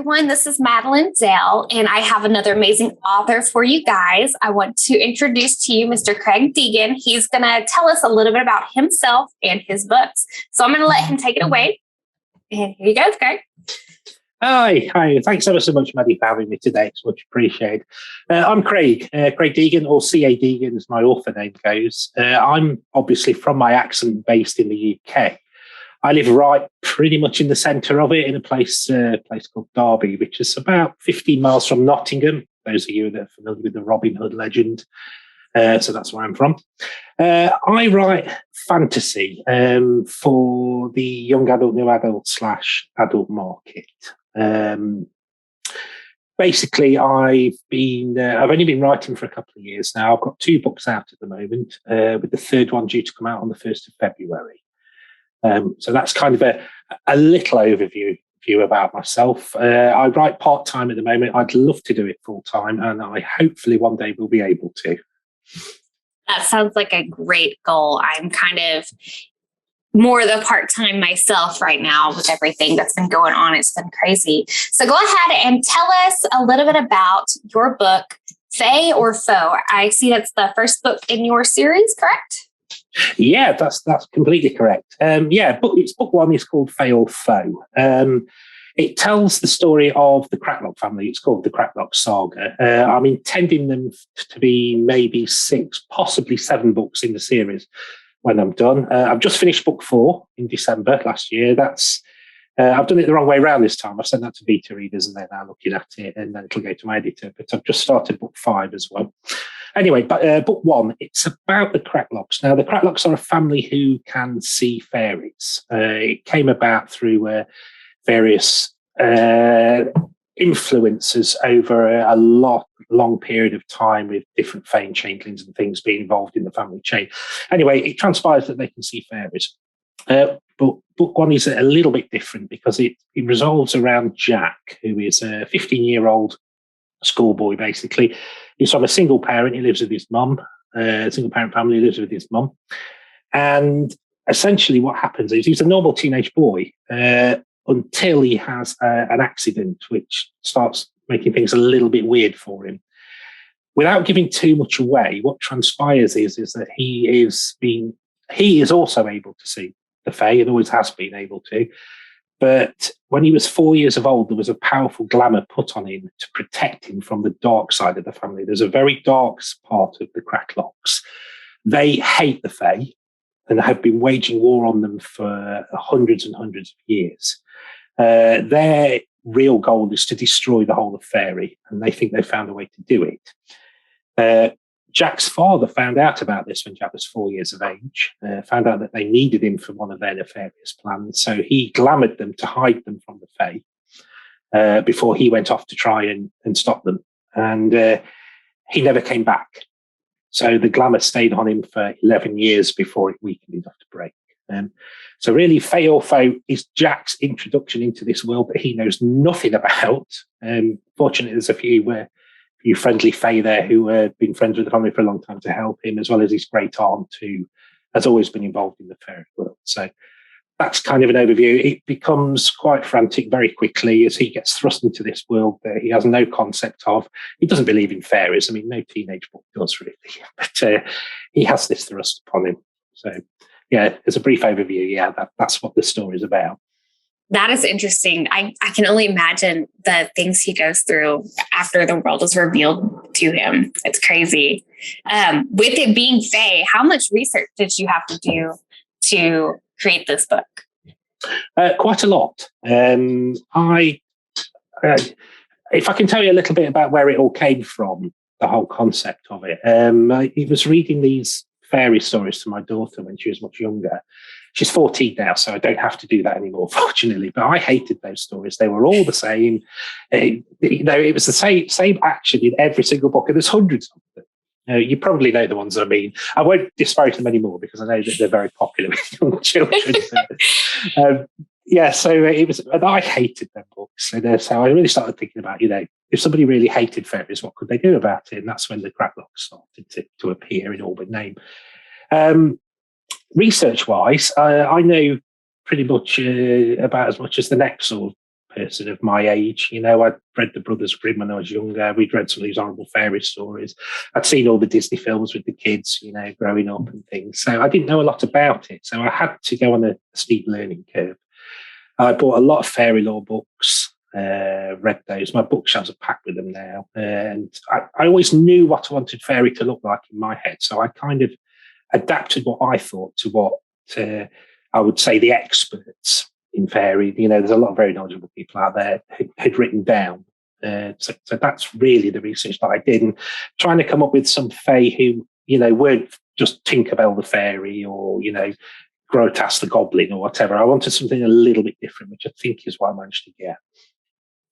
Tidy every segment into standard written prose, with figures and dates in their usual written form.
everyone. This is Madeline Dale, and I have another amazing author for you guys. I want to introduce to you Mr. Craig Deegan. He's going to tell us a little bit about himself and his books. So I'm going to let him take it away. And here you go, Craig. Hi. Thanks ever so much, Maddie, for having me today. It's much appreciated. I'm Craig Deegan, or C.A. Deegan, as my author name goes. I'm obviously, from my accent, based in the UK. I live right pretty much in the centre of it, in a place called Derby, which is about 15 miles from Nottingham. Those of you that are familiar with the Robin Hood legend. So that's where I'm from. I write fantasy for the young adult, new adult / adult market. Basically, I've only been writing for a couple of years now. I've got 2 books out at the moment, with the 3rd one due to come out on the 1st of February. So that's kind of a little overview about myself. I write part-time at the moment. I'd love to do it full-time, and I hopefully one day will be able to. That sounds like a great goal. I'm kind of more the part-time myself right now with everything that's been going on. It's been crazy. So go ahead and tell us a little bit about your book, Fey or Foe. I see that's the first book in your series, correct? Yeah, that's completely correct. It's book 1 is called Fey or Foe. It tells the story of the Cracklock family. It's called the Cracklock Saga. I'm intending them to be maybe 6, possibly 7 books in the series when I'm done. I've just finished book 4 in December last year. I've done it the wrong way around this time. I've sent that to beta readers and they're now looking at it, and then it'll go to my editor. But I've just started book 5 as well. Anyway, book 1, it's about the Cracklocks. Now, the Cracklocks are a family who can see fairies. It came about through various influences over a long period of time, with different Fey and changelings and things being involved in the family chain. Anyway, it transpires that they can see fairies. But book 1 is a little bit different because it revolves around Jack, who is a 15-year-old schoolboy, basically. He's from a single parent. He lives with his mum. Single parent family, lives with his mum. And essentially what happens is he's a normal teenage boy until he has an accident which starts making things a little bit weird for him. Without giving too much away, what transpires is that he is also able to see the Fae, and always has been able to. But when he was 4 years of old, there was a powerful glamour put on him to protect him from the dark side of the family. There's a very dark part of the Cracklocks. They hate the Fae and have been waging war on them for hundreds and hundreds of years. Their real goal is to destroy the whole of Fairy, and they think they found a way to do it. Jack's father found out about this when Jack was 4 years of age, found out that they needed him for one of their nefarious plans. So he glamoured them to hide them from the Fae before he went off to try and stop them. And he never came back. So the glamour stayed on him for 11 years before it weakened enough to break. So really, Fey or Foe is Jack's introduction into this world that he knows nothing about. Fortunately, there's a few friendly Fae there who have been friends with the family for a long time to help him, as well as his great aunt, who has always been involved in the fairy world. So that's kind of an overview. It becomes quite frantic very quickly as he gets thrust into this world that he has no concept of. He doesn't believe in fairies. I mean, no teenage book does really, but he has this thrust upon him. So yeah, as a brief overview, yeah, that's what the story is about. That is interesting. I can only imagine the things he goes through after the world is revealed to him. It's crazy. With it being Fae, how much research did you have to do to create this book? Quite a lot. If I can tell you a little bit about where it all came from, the whole concept of it. I was reading these fairy stories to my daughter when she was much younger. She's 14 now, so I don't have to do that anymore, fortunately. But I hated those stories. They were all the same. It was the same action in every single book, and there's hundreds of them. You probably know the ones I mean. I won't disparage them anymore because I know that they're very popular with young children. So it was, and I hated them books. So I really started thinking about, if somebody really hated fairies, what could they do about it? And that's when the Cracklocks started to appear in all but name. Research-wise, I know pretty much about as much as the next sort of person of my age. You know, I'd read the Brothers Grimm when I was younger. We'd read some of these horrible fairy stories. I'd seen all the Disney films with the kids, you know, growing up and things. So I didn't know a lot about it. So I had to go on a steep learning curve. I bought a lot of fairy lore books, read those. My bookshelves are packed with them now. And I always knew what I wanted fairy to look like in my head. So I kind of adapted what I thought to what I would say the experts in fairy. You know, there's a lot of very knowledgeable people out there who had written down. So that's really the research that I did, and trying to come up with some fae who, you know, weren't just Tinkerbell the fairy or, you know, Grotas the goblin or whatever. I wanted something a little bit different, which I think is what I managed to get.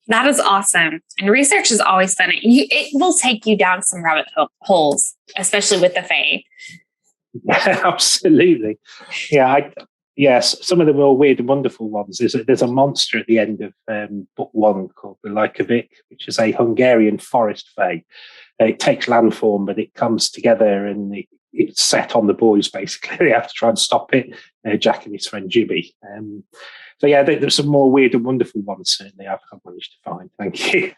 That is awesome. And research is always fun. It will take you down some rabbit holes, especially with the fae. Absolutely. Yeah. Yes, some of the more weird and wonderful ones. There's a monster at the end of book 1 called the Lykovic, which is a Hungarian forest fae. It takes land form, but it comes together and it's set on the boys, basically. They have to try and stop it, Jack and his friend Jimmy. So, yeah, there's some more weird and wonderful ones, certainly, I've managed to find. Thank you.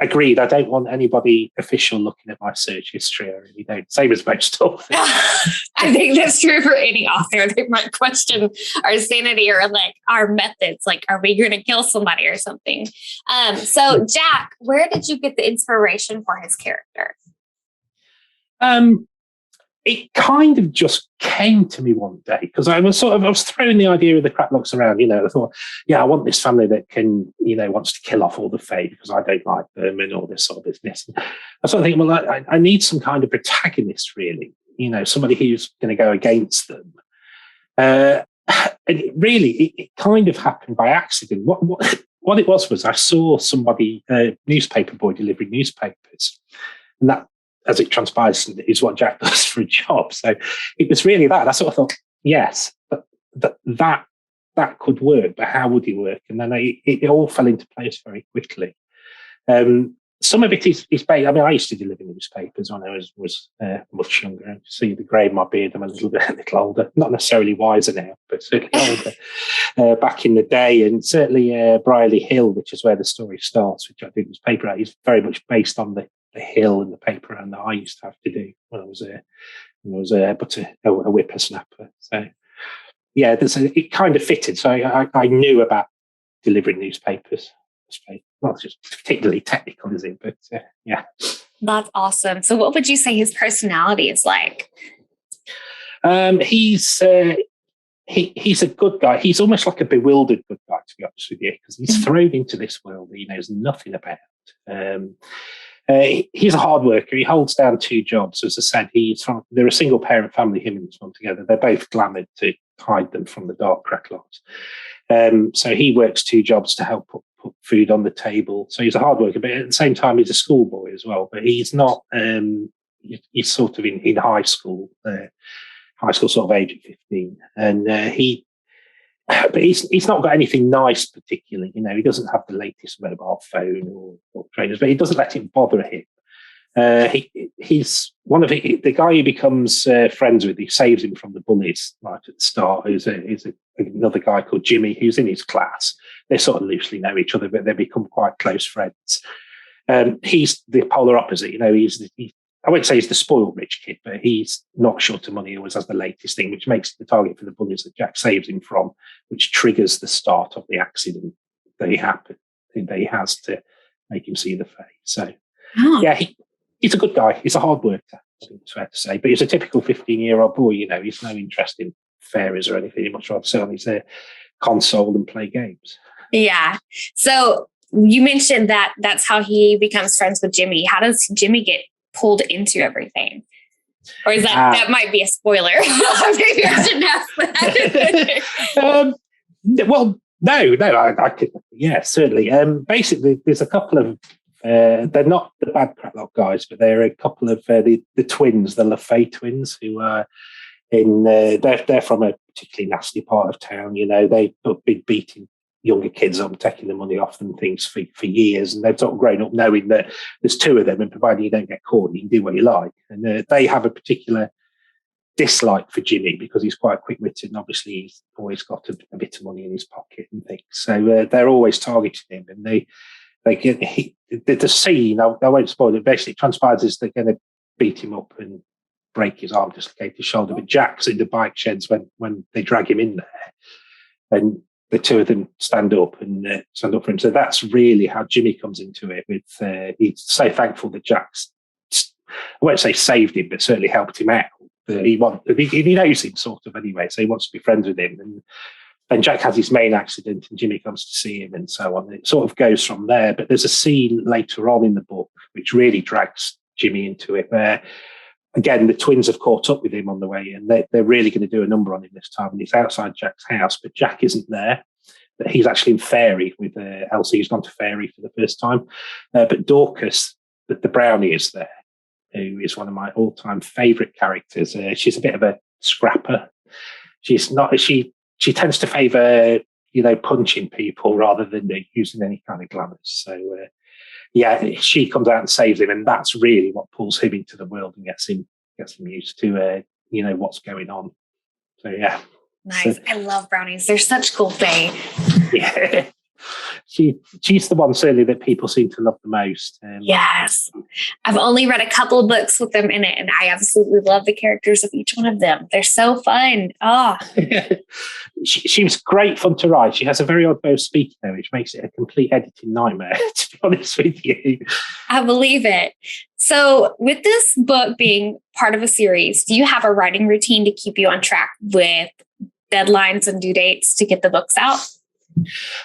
Agreed. I don't want anybody official looking at my search history. I really don't. Same as most stuff. I think that's true for any author. They might question our sanity or like our methods. Like, are we going to kill somebody or something? So, Jack, where did you get the inspiration for his character? It kind of just came to me one day because I was throwing the idea of the Cratlocks around. You know, I thought, yeah, I want this family that can, you know, wants to kill off all the Fae because I don't like them and all this sort of business. And I sort of think, well, I need some kind of protagonist, really. You know, somebody who's going to go against them. And it kind of happened by accident. What it was I saw somebody, a newspaper boy, delivering newspapers, and that, as it transpires, is what Jack does for a job. So it was really that. I sort of thought, yes, that could work, but how would it work? And then it all fell into place very quickly. Some of it is based. I mean, I used to deliver newspapers when I was much younger. You see the grey in my beard. I'm a little older, not necessarily wiser now, but certainly older. Back in the day, and certainly Brierley Hill, which is where the story starts, which I did was paper, is very much based on the hill and the paper round that I used to have to do when I was but a whippersnapper. So yeah, it kind of fitted. So I knew about delivering newspapers. Not just particularly technical, is it? But yeah, that's awesome. So what would you say his personality is like? He's a good guy. He's almost like a bewildered good guy, to be honest with you, because he's thrown into this world that he knows nothing about. He's a hard worker. He holds down 2 jobs. As I said, they're a single parent family, him and his mum together. They're both glamoured to hide them from the dark Cratlocks. So he works 2 jobs to help put food on the table. So he's a hard worker, but at the same time, he's a schoolboy as well. But he's not, he's sort of in high school sort of age of 15. And but he's not got anything nice particularly. You know, he doesn't have the latest mobile phone or trainers, but he doesn't let it bother him. He's one of the guy he becomes friends with. He saves him from the bullies right at the start. Who's another guy called Jimmy, who's in his class. They sort of loosely know each other, but they become quite close friends. He's the polar opposite. You know, I wouldn't say he's the spoiled rich kid, but he's not short of money. He always has the latest thing, which makes the target for the bullies that Jack saves him from, which triggers the start of the accident that he has to make him see the Fae. So, yeah, he's a good guy. He's a hard worker, I think it's fair to say. But he's a typical 15-year-old boy. You know, he's no interest in fairies or anything. He'd much rather sit on his console and play games. Yeah. So you mentioned that that's how he becomes friends with Jimmy. How does Jimmy get pulled into everything? Or is that might be a spoiler? Maybe I shouldn't ask that. Well, no, I could, yeah, certainly. Basically, there's a couple of they're not the bad Cratlock guys, but they're a couple of the twins, the Fey Twins, who are they're from a particularly nasty part of town. You know, they've been beating younger kids up, taking the money off them, things for years, and they've sort of grown up knowing that there's 2 of them, and providing you don't get caught, you can do what you like. And they have a particular dislike for Jimmy because he's quite quick-witted and obviously he's always got a bit of money in his pocket and things. So they're always targeting him, and they get the scene. I won't spoil it. Basically, it transpires is they're going to beat him up and break his arm, dislocate his shoulder. But Jack's in the bike sheds when they drag him in there, and the two of them stand up for him. So that's really how Jimmy comes into it. With he's so thankful that Jack's, I won't say saved him, but certainly helped him out. He knows him sort of anyway, so he wants to be friends with him. And Jack has his main accident, and Jimmy comes to see him, and so on. It sort of goes from there. But there's a scene later on in the book which really drags Jimmy into it, where again the twins have caught up with him on the way, and they're really going to do a number on him this time. And it's outside Jack's house, but Jack isn't there. He's actually in Fairy with Elsie. He's gone to Fairy for the first time. But Dorcas, the brownie, is there, who is one of my all-time favourite characters. She's a bit of a scrapper. She's not. She tends to favour, punching people rather than using any kind of glamour. So, she comes out and saves him, and that's really what pulls him into the world and gets him used to, what's going on. So, yeah. Nice. So, I love brownies. They're such cool thing. Yeah. She's the one certainly that people seem to love the most. Yes. I've only read a couple of books with them in it, and I absolutely love the characters of each one of them. They're so fun. Oh. She was great fun to write. She has a very odd way of speaking, though, which makes it a complete editing nightmare, to be honest with you. I believe it. So with this book being part of a series, do you have a writing routine to keep you on track with deadlines and due dates to get the books out?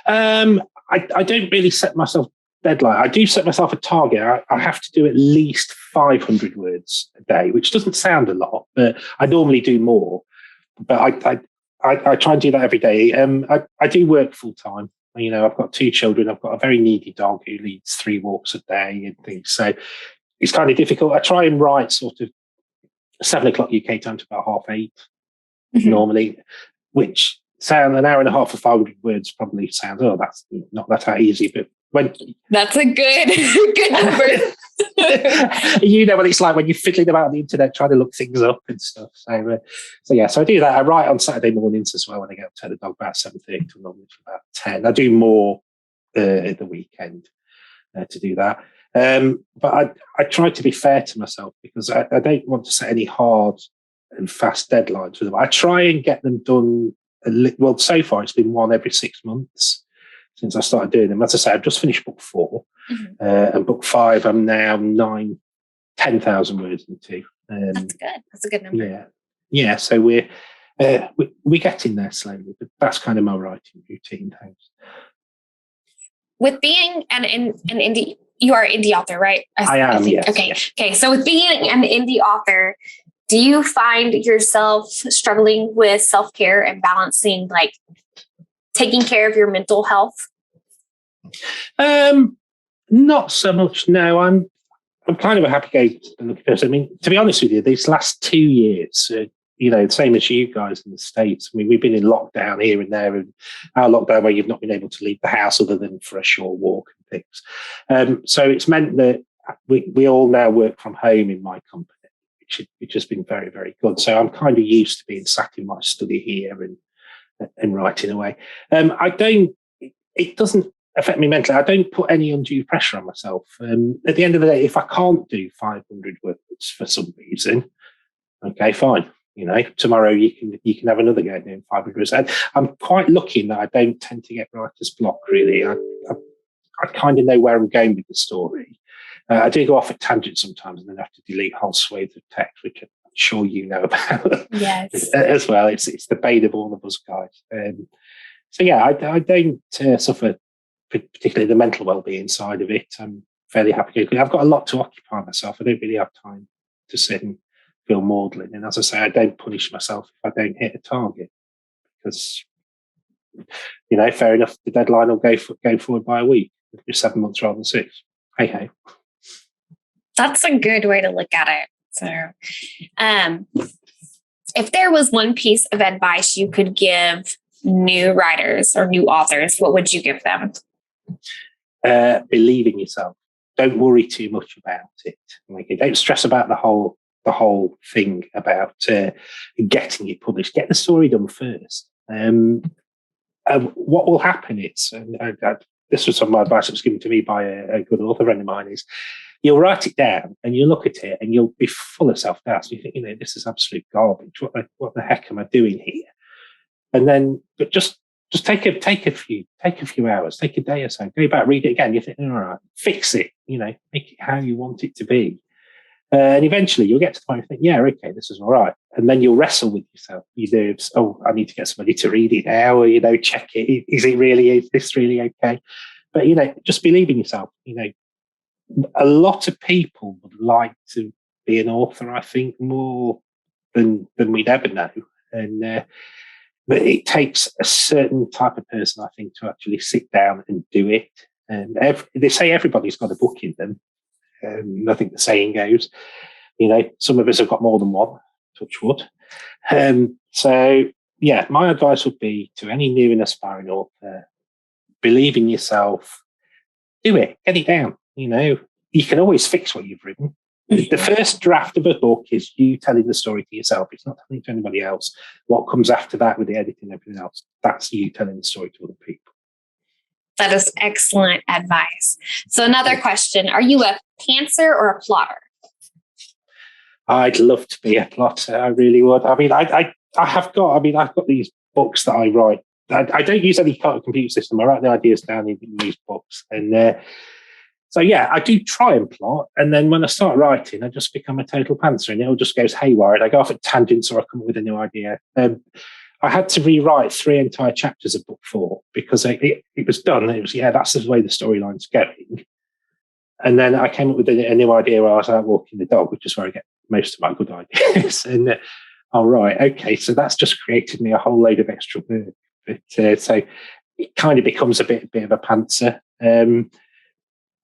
I don't really set myself deadline. I do set myself a target. I have to do at least 500 words a day, which doesn't sound a lot, but I normally do more. But I try and do that every day. I do work full time. I've got 2 children. I've got a very needy dog who leads 3 walks a day and things. So it's kind of difficult. I try and write sort of 7 o'clock UK time to about 8:30 normally, which sound an hour and a half for 500 words probably sounds, that's not that easy, but that's a good number. What it's like when you're fiddling about the internet trying to look things up and stuff. So I do that. I write on Saturday mornings as well when I get up to the dog about 7:30 to normally about 10. I do more at the weekend to do that. But I try to be fair to myself because I don't want to set any hard and fast deadlines for them. I try and get them done. Well, so far it's been one every 6 months since I started doing them. As I say, I've just finished book 4, and book 5 I'm now 10,000 words into. That's good. That's a good number. Yeah. So we're getting there slowly, but that's kind of my writing routine. Thanks. With being an indie, you are an indie author, right? I am. Yes. Okay. Yes. Okay. So with being an indie author, do you find yourself struggling with self-care and balancing, like taking care of your mental health? Not so much. No, I'm kind of a happy-go-lucky person. I mean, to be honest with you, these last 2 years, same as you guys in the States. I mean, we've been in lockdown here and there, and our lockdown where you've not been able to leave the house other than for a short walk and things. So it's meant that we all now work from home in my company, which has been very, very good. So I'm kind of used to being sat in my study here and writing away. It doesn't affect me mentally. I don't put any undue pressure on myself. At the end of the day, if I can't do 500 words for some reason, okay, fine. Tomorrow you can have another go doing 500 words. And I'm quite lucky in that I don't tend to get writer's block, really. I kind of know where I'm going with the story. I do go off at tangents sometimes and then have to delete whole swathes of text, which I'm sure you know about. Yes. As well. It's the bane of all of us guys. I don't suffer particularly the mental well-being side of it. I'm fairly happy. I've got a lot to occupy myself. I don't really have time to sit and feel maudlin. And as I say, I don't punish myself if I don't hit a target because, fair enough, the deadline will go forward by a week. It's 7 months rather than 6. Hey. That's a good way to look at it. So, if there was one piece of advice you could give new writers or new authors, what would you give them? Believe in yourself. Don't worry too much about it. Don't stress about the whole the whole thing about getting it published. Get the story done first. What will happen is, this was some of my advice that was given to me by a good author friend of mine, is you'll write it down and you look at it and you'll be full of self-doubt. So you think, this is absolute garbage. What the heck am I doing here? And then, but just take a few hours, take a day or so, go back, read it again. You think, all right, fix it, make it how you want it to be. And eventually you'll get to the point where you think, yeah, okay, this is all right. And then you'll wrestle with yourself. I need to get somebody to read it now, or, check it. Is this really okay? But, just believe in yourself. A lot of people would like to be an author, I think, more than we'd ever know. And, but it takes a certain type of person, I think, to actually sit down and do it. And they say everybody's got a book in them. I think the saying goes, some of us have got more than one, touch wood. So, yeah, my advice would be to any new and aspiring author, believe in yourself, do it, get it down. You can always fix what you've written. The first draft of a book is you telling the story to yourself. It's not telling it to anybody else. What comes after that with the editing and everything else, that's you telling the story to other people. That is excellent advice. So another question, are you a pantser or a plotter? I'd love to be a plotter. I really would. I mean, I've got these books that I write. I don't use any kind of computer system. I write the ideas down in these books. And so, yeah, I do try and plot. And then when I start writing, I just become a total pantser and it all just goes haywire. I go off at tangents or I come up with a new idea. I had to rewrite 3 entire chapters of book 4 because it was done. It was, that's the way the storyline's going. And then I came up with a new idea where I was out walking the dog, which is where I get most of my good ideas. And all right, okay, so that's just created me a whole load of extra work. But so it kind of becomes a bit of a pantser.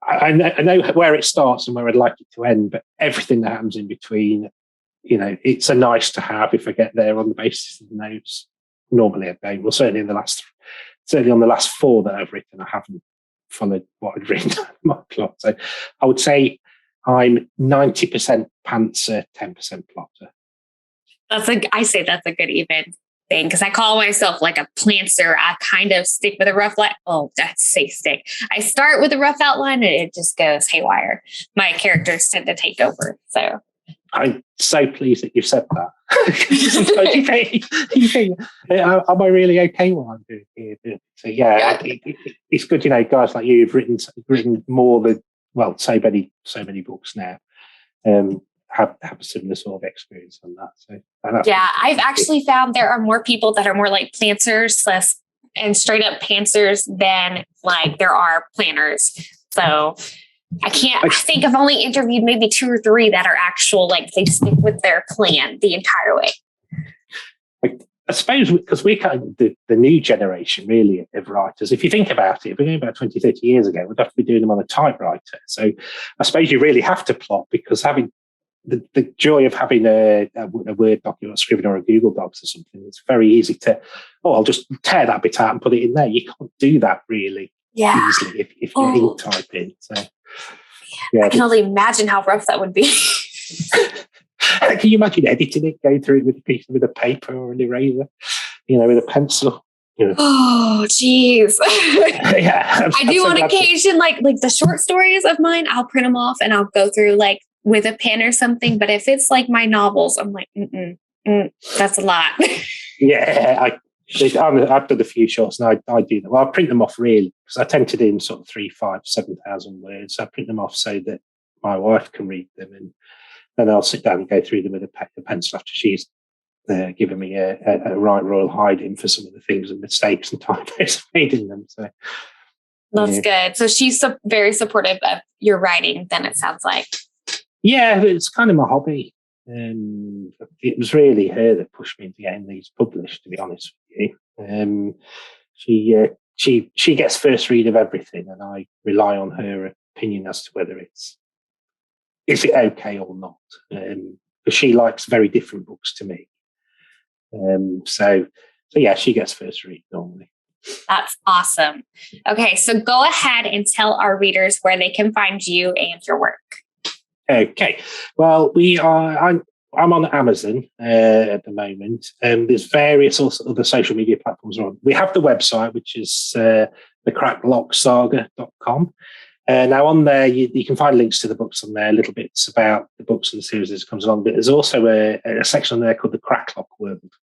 I know where it starts and where I'd like it to end, but everything that happens in between, it's a nice to have if I get there on the basis of the notes. Normally I don't. Well, certainly on the last 4 that I've written, I haven't followed what I'd written in my plot. So I would say I'm 90% pantser, 10% plotter. I say that's a good even thing because I call myself like a plantser. I kind of stick with a rough line. Oh, that's say stick. I start with a rough outline and it just goes haywire. My characters tend to take over. So I'm so pleased that you've said that. Sometimes you think, am I really okay what I'm doing here? So yeah, it's good, guys like you have written more than so many books now. Have a similar sort of experience on that. So I've actually found there are more people that are more like plantsers and straight up pantsers than like there are planners. So I think I've only interviewed maybe 2 or 3 that are actual, like they stick with their plan the entire way. I suppose because we're kind of the new generation, really, of writers. If you think about it, if we're going about 20, 30 years ago, we'd have to be doing them on a typewriter. So I suppose you really have to plot because having the joy of having a Word document scriven or a Google Docs or something, it's very easy to, I'll just tear that bit out and put it in there. You can't do that really easily if you're ink typing. So, I can only imagine how rough that would be. Can you imagine editing it, going through it with a paper or an eraser, with a pencil? Oh, geez. Yeah, I do on occasion, like the short stories of mine, I'll print them off and I'll go through like with a pen or something. But if it's like my novels, I'm like, that's a lot. Yeah, I've done a few shorts and I do them. Well, I print them off really because I tend to do them sort of 3, 5, 7,000 words. I print them off so that my wife can read them, and then I'll sit down and go through them with a pencil after she's given me a right royal hiding for some of the things and mistakes and typos made in them. So that's good. So she's very supportive of your writing. Then it sounds like. Yeah, it's kind of my hobby. It was really her that pushed me into getting these published, to be honest with you. She gets first read of everything, and I rely on her opinion as to whether is it okay or not. Because she likes very different books to me. So yeah, she gets first read normally. That's awesome. Okay, so go ahead and tell our readers where they can find you and your work. Okay, well, I'm on Amazon at the moment. There's various also other social media platforms on. We have the website, which is thecracklocksaga.com. Now on there, you can find links to the books on there, little bits about the books and the series as it comes along. But there's also a section on there called the Cracklock World,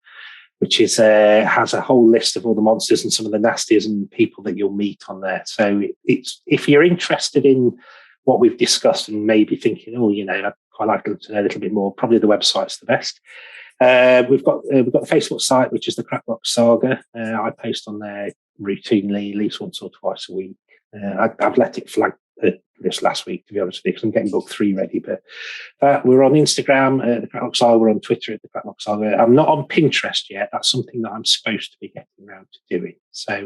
which is has a whole list of all the monsters and some of the nasties and people that you'll meet on there. So it's if you're interested in what we've discussed and maybe thinking, oh, I'd quite like to know a little bit more, probably the website's the best. We've got the Facebook site, which is the Cracklock Saga. I post on there routinely, at least once or twice a week. I've let it flag this last week, to be honest with you, because I'm getting book 3 ready. But we're on Instagram, the Cracklock Saga. We're on Twitter at the Cracklock Saga. I'm not on Pinterest yet. That's something that I'm supposed to be getting around to doing. So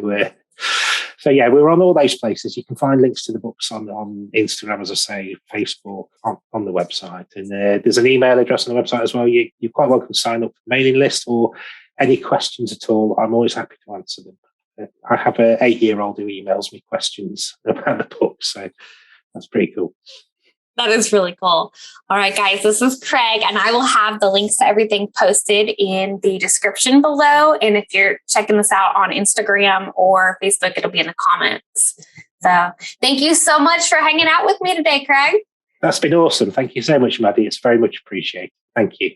yeah, we're on all those places. You can find links to the books on Instagram, as I say, Facebook, on the website. And there's an email address on the website as well. You're quite welcome to sign up for the mailing list or any questions at all. I'm always happy to answer them. I have an 8-year-old who emails me questions about the book, so that's pretty cool. That is really cool. All right, guys, this is Craig, and I will have the links to everything posted in the description below. And if you're checking this out on Instagram or Facebook, it'll be in the comments. So thank you so much for hanging out with me today, Craig. That's been awesome. Thank you so much, Maddie. It's very much appreciated. Thank you.